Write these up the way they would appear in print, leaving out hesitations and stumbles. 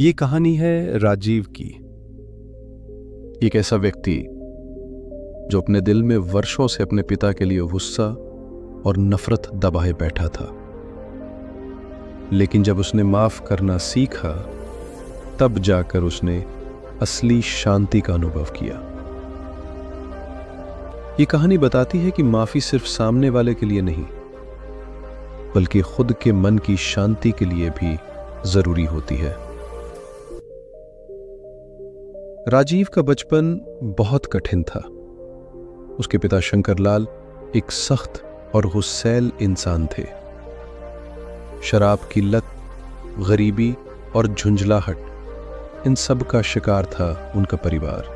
ये कहानी है राजीव की। एक ऐसा व्यक्ति जो अपने दिल में वर्षों से अपने पिता के लिए गुस्सा और नफरत दबाए बैठा था, लेकिन जब उसने माफ करना सीखा तब जाकर उसने असली शांति का अनुभव किया। ये कहानी बताती है कि माफी सिर्फ सामने वाले के लिए नहीं, बल्कि खुद के मन की शांति के लिए भी जरूरी होती है। राजीव का बचपन बहुत कठिन था। उसके पिता शंकरलाल एक सख्त और गुस्सैल इंसान थे। शराब की लत, गरीबी और झुंझलाहट, इन सब का शिकार था उनका परिवार।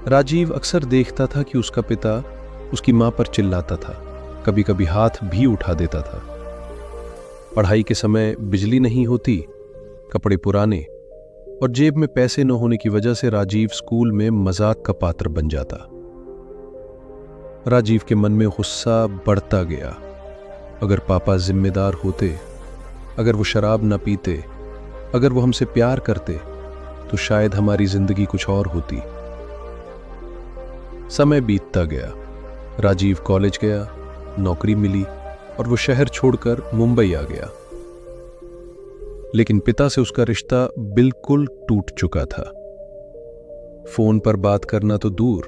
राजीव अक्सर देखता था कि उसका पिता उसकी मां पर चिल्लाता था, कभी कभी हाथ भी उठा देता था। पढ़ाई के समय बिजली नहीं होती, कपड़े पुराने और जेब में पैसे न होने की वजह से राजीव स्कूल में मजाक का पात्र बन जाता। राजीव के मन में गुस्सा बढ़ता गया। अगर पापा जिम्मेदार होते, अगर वो शराब न पीते, अगर वो हमसे प्यार करते, तो शायद हमारी जिंदगी कुछ और होती। समय बीतता गया। राजीव कॉलेज गया, नौकरी मिली और वो शहर छोड़कर मुंबई आ गया। लेकिन पिता से उसका रिश्ता बिल्कुल टूट चुका था। फोन पर बात करना तो दूर,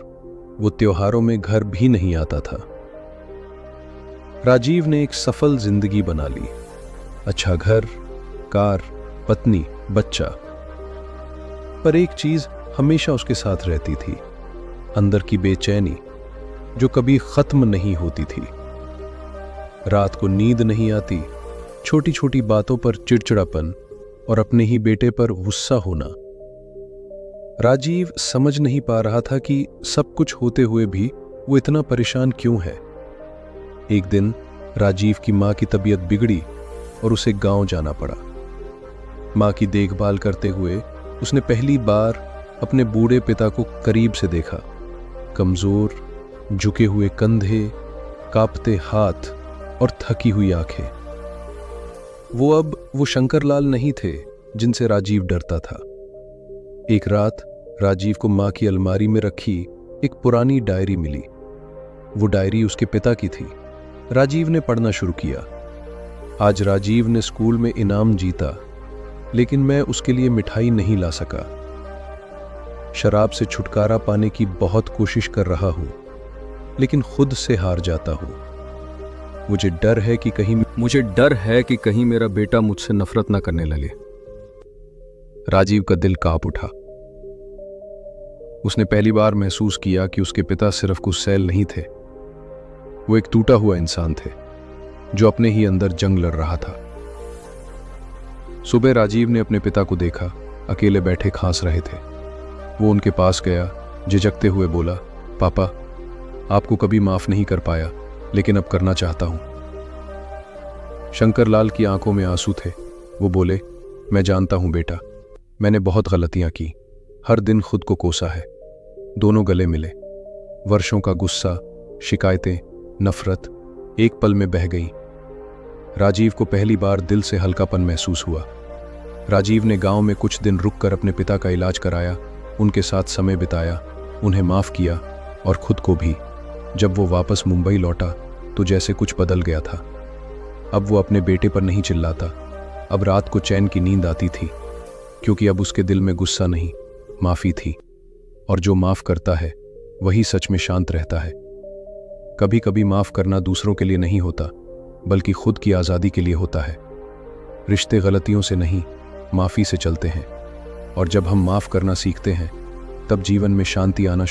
वो त्योहारों में घर भी नहीं आता था। राजीव ने एक सफल जिंदगी बना ली, अच्छा घर, कार, पत्नी, बच्चा। पर एक चीज हमेशा उसके साथ रहती थी, अंदर की बेचैनी जो कभी खत्म नहीं होती थी। रात को नींद नहीं आती, छोटी छोटी बातों पर चिड़चिड़ापन और अपने ही बेटे पर गुस्सा होना। राजीव समझ नहीं पा रहा था कि सब कुछ होते हुए भी वो इतना परेशान क्यों है। एक दिन राजीव की मां की तबीयत बिगड़ी और उसे गांव जाना पड़ा। मां की देखभाल करते हुए उसने पहली बार अपने बूढ़े पिता को करीब से देखा। कमजोर, झुके हुए कंधे, कांपते हाथ और थकी हुई आंखें। वो शंकरलाल नहीं थे जिनसे राजीव डरता था। एक रात राजीव को मां की अलमारी में रखी एक पुरानी डायरी मिली। वो डायरी उसके पिता की थी। राजीव ने पढ़ना शुरू किया। आज राजीव ने स्कूल में इनाम जीता, लेकिन मैं उसके लिए मिठाई नहीं ला सका। शराब से छुटकारा पाने की बहुत कोशिश कर रहा हूं, लेकिन खुद से हार जाता हूं। मुझे डर है कि कहीं मेरा बेटा मुझसे नफरत ना करने लगे। राजीव का दिल कांप उठा। उसने पहली बार महसूस किया कि उसके पिता सिर्फ गुस्सैल नहीं थे, वो एक टूटा हुआ इंसान थे जो अपने ही अंदर जंग लड़ रहा था। सुबह राजीव ने अपने पिता को देखा, अकेले बैठे खांस रहे थे। वो उनके पास गया, झिझकते हुए बोला, पापा, आपको कभी माफ नहीं कर पाया, लेकिन अब करना चाहता हूं। शंकरलाल की आंखों में आंसू थे। वो बोले, मैं जानता हूं बेटा, मैंने बहुत गलतियां की, हर दिन खुद को कोसा है। दोनों गले मिले। वर्षों का गुस्सा, शिकायतें, नफरत एक पल में बह गई। राजीव को पहली बार दिल से हल्कापन महसूस हुआ। राजीव ने गांव में कुछ दिन रुककर अपने पिता का इलाज कराया, उनके साथ समय बिताया, उन्हें माफ किया और खुद को भी। जब वो वापस मुंबई लौटा तो जैसे कुछ बदल गया था। अब वो अपने बेटे पर नहीं चिल्लाता। अब रात को चैन की नींद आती थी, क्योंकि अब उसके दिल में गुस्सा नहीं, माफी थी। और जो माफ करता है वही सच में शांत रहता है। कभी कभी माफ करना दूसरों के लिए नहीं होता, बल्कि खुद की आज़ादी के लिए होता है। रिश्ते गलतियों से नहीं, माफी से चलते हैं। और जब हम माफ करना सीखते हैं, तब जीवन में शांति आना शुरू